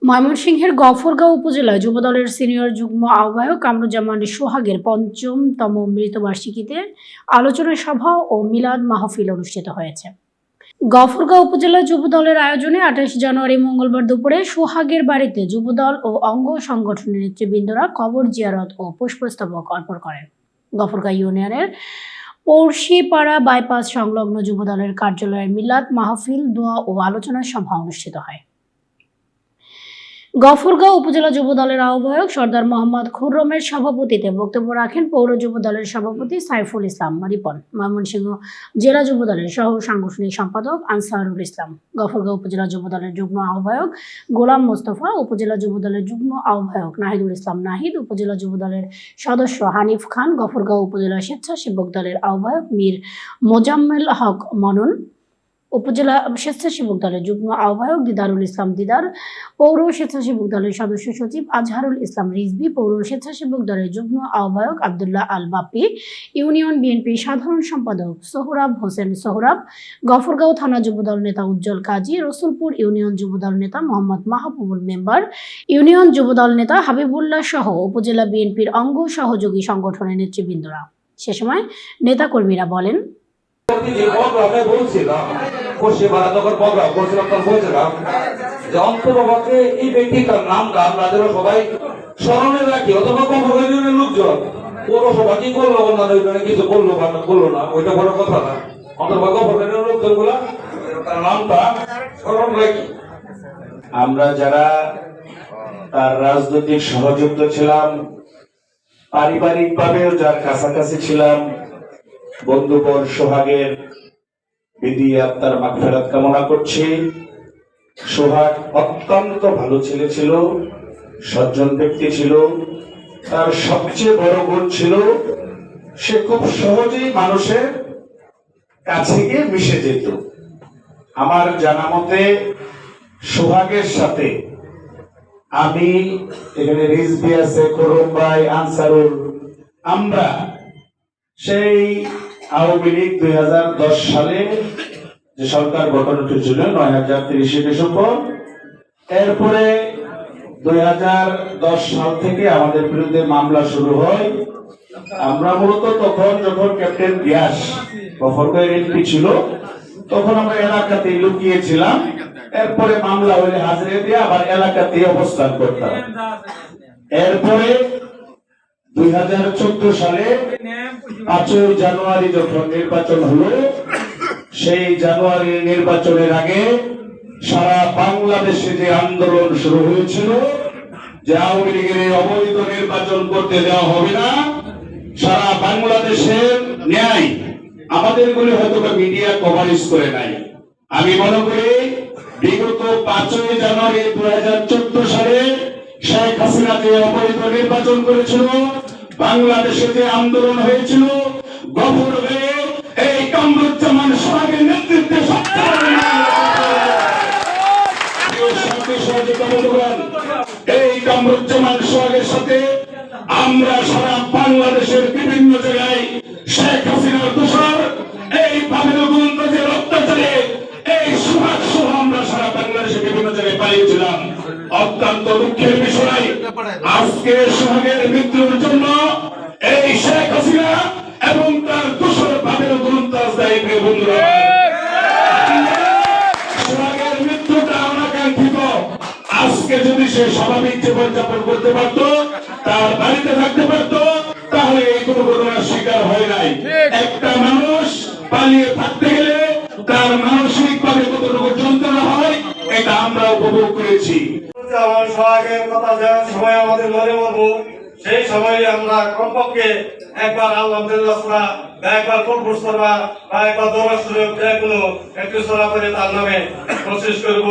ময়মনসিংহের গফরগাঁও উপজেলায় যুবদলের সিনিয়র যুগ্ম আহ্বায়ক কামরুজ্জামান সোহাগের ৫ম মৃত্যুবার্ষিকীতে আলোচনা সভা ও মিলাদ মাহফিল অনুষ্ঠিত হয়েছে। গফরগাঁও উপজেলা যুবদলের আয়োজনে ২৮ জানুয়ারি মঙ্গলবার দুপুরে সোহাগের বাড়িতে যুবদল ও অঙ্গ সংগঠনের নেতৃবৃন্দরা কবর জিয়ারত ও পুষ্পস্তবক অর্পণ করেন। গফরগাঁও ইউনিয়নের পড়শিপাড়া বাইপাস সংলগ্ন যুবদলের কার্যালয়ের মিলাদ মাহফিল, দোয়া ও আলোচনা সভা অনুষ্ঠিত হয়। গফরগাঁও উপজেলা যুবদলের আহ্বায়ক সর্দার মোহাম্মদ খুররমের সভাপতিত্বে বক্তব্য রাখেন পৌর যুবদলের সভাপতি সাইফুল ইসলাম রিপন, ময়মনসিংহ জেলা যুবদলের সহ সাংগঠনিক সম্পাদক আনসারুল ইসলাম, গফরগাঁও উপজেলা যুবদলের যুগ্ম আহ্বায়ক গোলাম মোস্তফা, উপজেলা যুবদলের যুগ্ম আহ্বায়ক নাহিদুল ইসলাম নাহিদ, উপজেলা যুবদলের সদস্য হানিফ খান, গফরগাঁও উপজেলা স্বেচ্ছাসেবক দলের আহ্বায়ক মীর মোজাম্মেল হক মনন, উপজেলা স্বেচ্ছাসেবক দলের যুগ্ম আহ্বায়ক দিদারুল ইসলাম দিদার, পৌর স্বেচ্ছাসেবক দলের সদস্য সচিব আজহারুল ইসলাম রিজভী, পৌর স্বেচ্ছাসেবক দলের যুগ্ম আহ্বায়ক আব্দুল্লাহ আল বাপ্পি, ইউনিয়ন বিএনপি সাধারণ সম্পাদক সোহরাব হোসেন সোহরাব, গফরগাঁও থানা যুবদল নেতা উজ্জ্বল কাজী, রসুলপুর ইউনিয়ন যুবদল নেতা মোহাম্মদ মাহবুবুল মেম্বার, ইউনিয়ন যুবদল নেতা হাবিবুল্লাহ সহ উপজেলা বিএনপির অঙ্গ সহযোগী সংগঠনের নেতৃবৃন্দরা। সে সময় নেতাকর্মীরা বলেন, এই ব্যক্তিটার নামটা আমরা যেন সবাই স্মরণে রাখি, অথবা কর্মকারীদের লোকজন পৌরসভা কি করলো কিছু করলো বা করলো না, ওইটা বড় কথা না, অথবা কর্মকারীদের লোকজন গুলা তার নামটা স্মরণ রাখি। আমরা যারা তার রাজনৈতিক সহযোগিত ছিলাম, পারিবারিক ভাবেও যার কাছাকাছি ছিলাম, বন্ধুবর সোহাগের বিধি আত্মার মাগফিরাত কামনা করছি। সোহাগ অত্যন্ত ভালো ছেলে ছিল, সজ্জন ব্যক্তি ছিল। তার সবচেয়ে বড় গুণ ছিল সে খুব সহজেই মানুষের কাছে গিয়ে মিশে যেত। আমার জানা মতে সোহাগের সাথে আমি, এখানে রিজভী আছে, খুররম ভাই, আনসারুল, আমরা সেই আওয়ামী লীগ 2010 সালে যে সরকার গঠন হয়েছিল ৯০৩০ ডিসেম্বর, এরপরে 2010 সাল থেকে আমাদের বিরুদ্ধে মামলা শুরু হয়। আমরা মূলত তখন যখন ক্যাপ্টেন গ্যাস গফরগাঁও এমপি ছিল, তখন আমরা এলাকাতেই লুকিয়েছিলাম। এরপরে মামলা হলে হাজিরা দিয়ে আবার এলাকাতেই অবস্থান করতাম। এরপরে 2014 সালে 5 জানুয়ারি যখন নির্বাচন হলো, সেই জানুয়ারির নির্বাচনের আগে সারা বাংলাদেশে যে আন্দোলন শুরু হয়েছিল যে আওয়ামী লীগের অবৈধ নির্বাচন করতে দেওয়া হবে না, সারা বাংলাদেশের ন্যায় আমাদের গুলি হয়তো মিডিয়া কভারেজ করে নাই। আমি মনে করি বিগত 5 জানুয়ারি 2014 সালে শেখ হাসিনা যে অবৈধ নির্বাচন করেছিল, বাংলাদেশে যে আন্দোলন হয়েছিল, গফরগাঁও এই কামরুজ্জামান সোহাগের নেতৃত্বে এই কামরুজ্জামান সোহাগের সাথে আমরা সারা বাংলাদেশের বিভিন্ন জায়গায় শেখ হাসিনার দোষর, এই ভাবের অত্যাচারে এই সোহাগ সহ আমরা সারা বাংলাদেশে বিভিন্ন জায়গায় পালিয়েছিলাম। অত্যন্ত দুঃখের বিষয়, আজকে সোহাগের মৃত্যুর জন্য এই শেখ হাসিনা এবং তার দোষর ভাবের গ্রন্থাজ দায়ী। বন্ধুরা, সোহাগের মৃত্যুটা অনাকাঙ্ক্ষিত। আজকে যদি সে স্বাভাবিক জীবনযাপন করতে পারত, তার বাড়িতে থাকতে পারত, তাহলে এই কোনো ঘটনার শিকার হয় নাই। একটা মানুষ পালিয়ে থাকতে গেলে তার মানসিক ভাবে কতটুকু যন্ত্রণা হয়, এটা আমরা উপভোগ করেছি। আমার সোহাগের কথা যাওয়ার সময় আমাদের মনে মরবো, সেই সময় আমরা কমপক্ষে একবার আলহামদুলিল্লাহ সূরা বা একবার কুরআন সূরা বা একবার দোয়া শরীফ যে কোনো একটু সূরা করে তার নামে কোশিশ করব।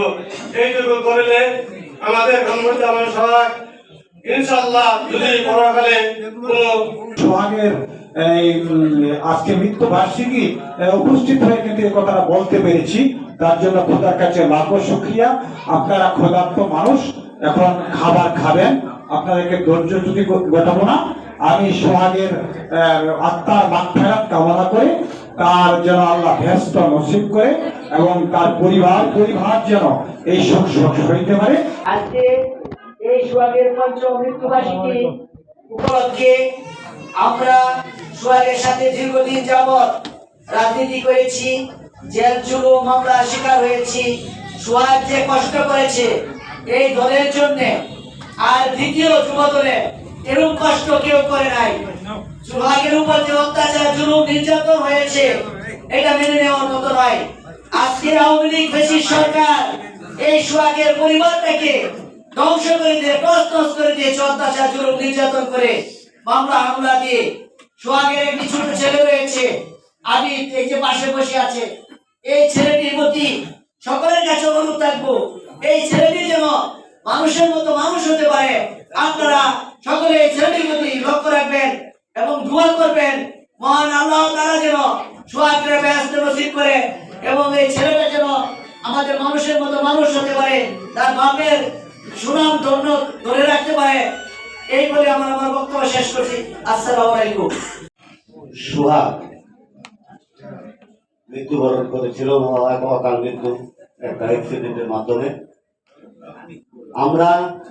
এইটুকু করলে আমাদের কামরুজ্জামান সোহাগ ইনশাআল্লাহ যদি পরকালে কোনো সোহাগের আজকে মৃত্যু বার্ষিকী উপস্থিত হয়ে কিন্তু এই কথাটা বলতে পেরেছি, তার জন্য খোদার কাছে লাখো শুকরিয়া। আপনারা ক্ষুধার্ত মানুষ, এখন খাবার খাবেন, আপনাদেরকে ধৈর্য যদি ঘটাবো না। আমি সোহাগের আত্মার মাগফিরাত কামনা করে তার যেন আল্লাহ ব্যস্ত নসিব করে এবং তার পরিবার যেন এই সুখ হইতে পারে। আজকে এই সোহাগের পঞ্চম মৃত্যুবার্ষিকী উপলক্ষে আমরা সোহাগের সাথে দীর্ঘদিন যাবৎ রাজনীতি করেছি, জেল জুলুম মামলার শিকার হয়েছি। সোহাগ যে কষ্ট করেছে এই দলের জন্য, আর দ্বিতীয় যুব দলে এরকম কষ্ট কেউ করে নাই। সোহাগের উপর যে অত্যাচার জুলুম নির্যাতন হয়েছে এটা মেনে নেওয়ার মতো নয়। আজকে আওয়ামী লীগ ফ্যাসিস্ট সরকার এই সোহাগের পরিবারটাকে ধ্বংস করে দিয়ে তছনছ করে দিয়েছে, অত্যাচার জুলুম নির্যাতন করে মামলা হামলা দিয়ে। সোহাগের একটি ছোট ছেলে রয়েছে আবিদ, এই যে পাশে বসে আছে। এই ছেলেটির প্রতি সকলের কাছে অনুরোধ থাকবো, এই ছেলেটি যেন মানুষের মতো মানুষ হতে পারে। আপনারা সকলে এই ছেলেটির প্রতি লক্ষ্য রাখবেন এবং দোয়া করবেন, মহান আল্লাহ তাআলা যেন সোহাগকে ব্যস্ত নসিব করে এবং এই ছেলেটা যেন আমাদের মানুষের মতো মানুষ হতে পারে, তার বাপের সুনাম ধরে রাখতে পারে। এই বলে আমার বক্তব্য শেষ করছি। আসসালামু আলাইকুম। সোহাগ মৃত্যুবরণ করেছিল, অকাল মৃত্যু একটা অ্যাক্সিডেন্টের মাধ্যমে। আমরা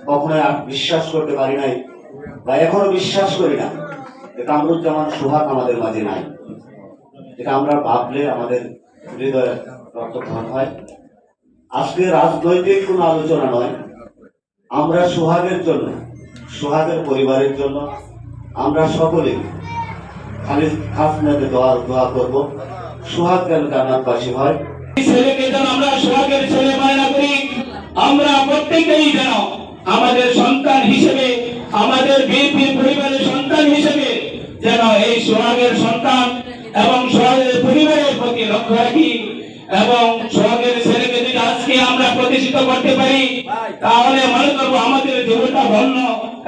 কখনোই বিশ্বাস করতে পারি নাই বা এখনো বিশ্বাস করি না যে কামরুজ্জামান সোহাগ আমাদের মাঝে নাই। এটা আমরা ভাবলে আমাদের হৃদয়ে রক্তক্ষরণ হয়। আজকে রাজনৈতিক কোনো আলোচনা নয়, আমরা সোহাগের জন্য, সোহাগের পরিবারের জন্য আমরা সকলেই খালি খাস নেতে দোয়া করবো, সোহাগ যেন জান্নাতবাসী হয়। ছেলেকে যেন আমরা সোহাগের ছেলে মনে করি, আমরা প্রত্যেকেই যেন আমাদের সন্তান হিসেবে, আমাদের বিএনপির পরিবারের সন্তান হিসেবে যেন এই সোহাগের সন্তান এবং সোহাগের পরিবারের প্রতি লক্ষ্য রাখি এবং সোহাগের ছেলেকে যদি আজকে আমরা প্রতিষ্ঠিত করতে পারি তাহলে মনে করবো আমাদের জীবনটা ধন্য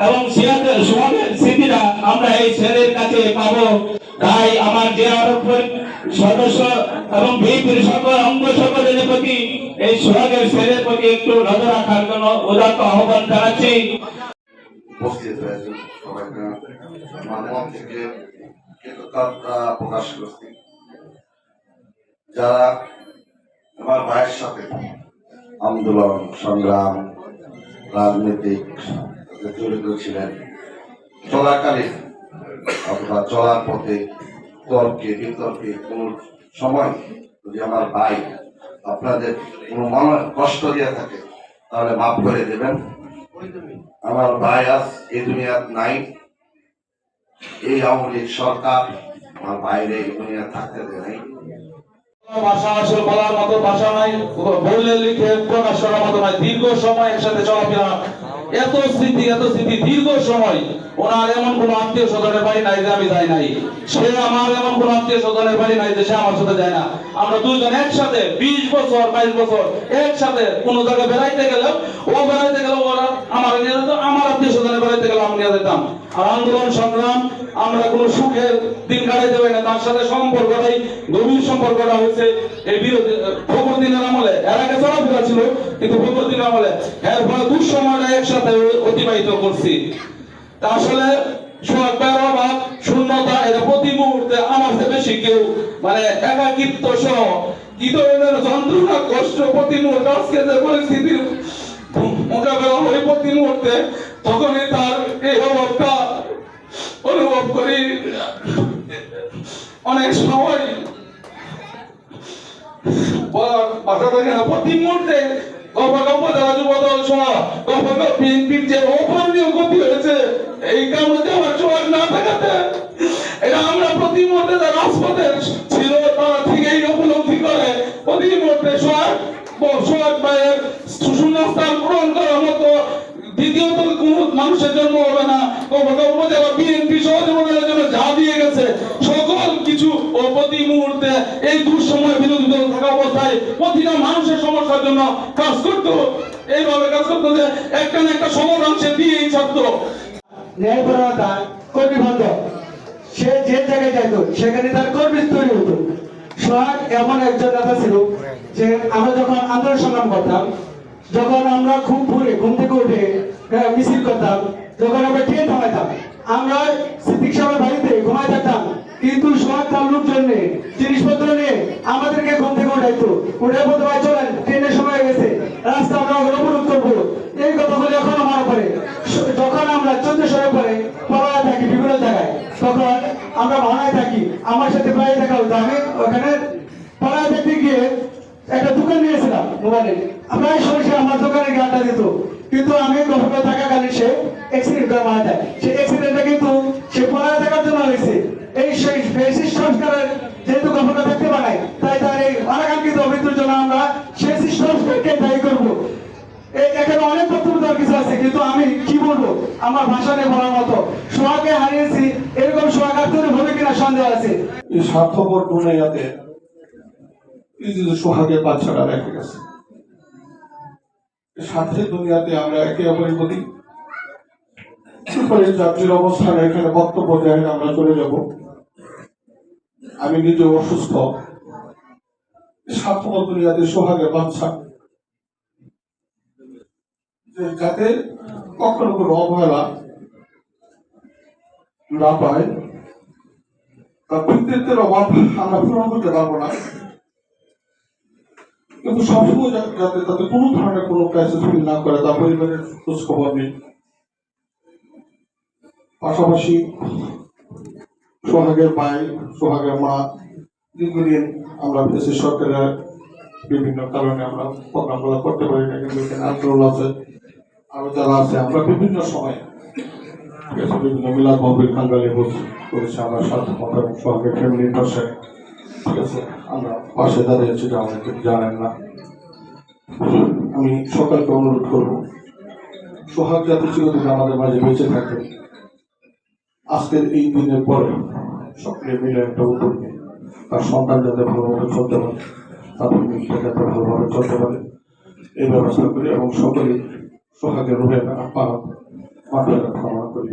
এবং সোহাগের স্মৃতিটা আমরা এই ছেলের কাছে পাবো। তাই আমার যে সদস্য এবং বিএনপির সকল অঙ্গ সকলের প্রতি এই সোহাগের ছেলের প্রতি একটু নজর রাখার জন্য উদাত্ত আহ্বান জানাচ্ছি। উপস্থিত হয়েছে সবাইকে আমার মন থেকে কৃতজ্ঞতা প্রকাশ করছি। যারা আমার ভাইয়ের সাথে আন্দোলন সংগ্রাম রাজনৈতিক জড়িত ছিলেন, চলাকালীন অথবা চলার পথে তর্কে বিতর্কে কোন সময় যদি আমার ভাই আপনাদের কোনো মনে কষ্ট দিয়ে থাকে তাহলে মাফ করে দেবেন। আমার ভাই আজ এই দুনিয়ার নাই, এই আওয়ামী লীগ সরকার আমার বাইরে এই দুনিয়া থাকতে দেয় নাই। ভাষা আসলে বলার মতো ভাষা নাই, বললে লিখে প্রকাশ করার মতো নাই। দীর্ঘ সময় একসাথে চলাফেরা, এত স্মৃতি দীর্ঘ সময়। ওনার এমন কোন আত্মীয় স্বজনের বাড়ি নাই যে আমি যাই নাই, সে আমার এমন কোন আত্মীয় স্বজনের বাড়ি নাই যে সে আমার সাথে যায় না। আমরা দুইজন একসাথে 20 বছর 22 বছর একসাথে কোন জায়গায় বেড়াইতে গেলেও ও বেড়াইতে গেলেও ওরা আমার নিয়ে যেত, আমার আত্মীয় স্বজনের বেড়াইতে গেলে আমি নিয়ে যেতাম। আর আন্দোলন সংগ্রাম আমরা কোনো সুখের দিন কাটাইতে পারি না, তার সাথে সম্পর্কটাই গভীর সম্পর্কটা হয়েছে এই বিরোধী ফখরুদ্দিনের আমলে। এর আগে চলাফেরা ছিল কিন্তু ফখরুদ্দিনের আমলে এর ফলে দুঃসময়টা একসাথে অতিবাহিত করছি। তা আসলে সোহাগের অভাব শূন্যতা এটা প্রতি মুহূর্তে আমার চেয়ে বেশি কেউ মানে একাকিত্ব সহ কি ধরনের যন্ত্রণা কষ্ট প্রতি মুহূর্তে আজকে যে পরিস্থিতির মোকাবেলা হয় প্রতি মুহূর্তে, তখনই তার এই অভাবটা অনুভব করি। অনেক সময় বলার ভাষা থাকে না, প্রতি মুহূর্তে উপজেলা যুবদল সহ বিএনপির যে অপরণীয় গতি হয়েছে এই কারণে আমার সোহাগ না থাকাতে এটা আমরা প্রতি মুহূর্তে যারা রাজপথে ছিল তারা ঠিকই উপলব্ধি করে প্রতি মুহূর্তে সোহাগ ভাইয়ের শূন্যস্থান পূরণ করার মতো দ্বিতীয়ত কোন মানুষের জন্ম হবে না। উপজেলা বিএনপি সহযোগিতার জন্য যা দিয়ে গেছে সকল কিছু ও প্রতি মুহূর্তে এই দুঃসময় বিরোধী দল থাকা অবস্থায় প্রতিটা মানুষের সমস্যার জন্য কাজ করতো, এইভাবে কাজ করতো যে একটা না একটা সমাধান সে দিয়েই ছাড়তো। ন্যায়পরতা কর্মী বান্ধব, সে যে জায়গায় যেত সেখানে তার কর্মী তৈরি হতো। সোহাগ এমন একজন নেতা ছিল যে আমরা যখন আন্দোলন সংগ্রাম করতাম, যখন আমরা খুব ভোরে ঘুম থেকে উঠে মিছিল করতাম, যখন আমরা ট্রেন থামাইতাম, আমরা সিদ্দিক সাহেবের বাড়িতে ঘুমাই থাকতাম, কিন্তু সোহাগ তার লোকজন নিয়ে জিনিসপত্র নিয়ে আমাদেরকে ঘুম থেকে উঠাইতো, উঠে বলতে ভাই চলেন ট্রেনের সময় হয়ে গেছে, রাস্তা আমরা অবরোধ করবো। এই কথাগুলো এখনো মনে পড়ে। যখন আমরা 1400 পরে পড়ায় থাকি বিভিন্ন জায়গায়, তখন আমরা ভাড়ায় থাকি, আমার সাথে প্রায় দেখা হতো। আমি ওখানে পড়ায় থাকতে গিয়ে একটা দোকান নিয়েছিলাম মোবাইলে, প্রায় সময় সে আমার দোকানে গিয়ে আড্ডা দিত। কিন্তু আমি গভর্নমেন্ট থাকাকালীন সে অ্যাক্সিডেন্ট করে মারা যায়। সেই অ্যাক্সিডেন্টটা কিন্তু সে পড়ায় থাকার জন্য হয়েছে। এই সেই ফেসিস সংস্কারের যেহেতু গভর্নমেন্ট থাকতে পারে, তাই তার এই অনাকাঙ্ক্ষিত মৃত্যুর জন্য আমরা সেই সংস্কারকে দায়ী করবো। এখানে অনেক বক্তব্য দেওয়ার কিছু আছে, কিন্তু আমি কি বলবো, আমার ভাষা নেই বলার মতো। সোহাগকে হারিয়েছি, এরকম সোহাগ আর তৈরি হবে কিনা সন্দেহ আছে। এই স্বার্থপর দুনিয়াতে এই যে সোহাগের বাচ্চাটা রেখে গেছে, স্বার্থের দুনিয়াতে আমরা একে অপরের প্রতি যাত্রীর অবস্থানে এখানে বক্তব্য দেয় আমরা চলে যাব। আমি নিজে অসুস্থ, স্বার্থপর দুনিয়াতে সোহাগের বাচ্চা যাতে কখনো কোনো অবহেলা না পায়, তার কৃতিত্বের অভাব আমরা পূরণ করতে পারবো না, কিন্তু সবসময় যাতে তাতে কোনো ধরনের কোনো ক্রাইসিস ফিল না করে, তার পরিবারের খোঁজ খবর নেই। পাশাপাশি সোহাগের ভাই, সোহাগের মা, দীর্ঘদিন আমরা দেশে সরকারের বিভিন্ন কারণে আমরা প্রোগ্রামগুলো করতে পারি না, কিন্তু এখানে আন্দোলন আছে, আরো যারা আছে, আমরা বিভিন্ন সময় বিভিন্ন মিলাদ মহবিল কাঙ্গালি করেছি আমরা সার্থকতা এবং সোহাগের ফ্যামিলির পাশে। ঠিক আছে, আমরা পাশে দাঁড়িয়েছি, এটা আমাকে জানেন না। আমি সকালকে অনুরোধ করবো সোহাগ যাতে চিরদিন আমাদের মাঝে বেঁচে থাকে। আজকের এই দিনের পরে সকলে মিলে একটা উদ্যোগ নিয়ে তার সন্তান যাতে ভালোভাবে চলতে পারে, তাদের মিলটা যাতে ভালোভাবে চলতে পারে, এই ব্যবস্থা করি এবং সকলে সোহাগের রূপে মাথা কামনা করি।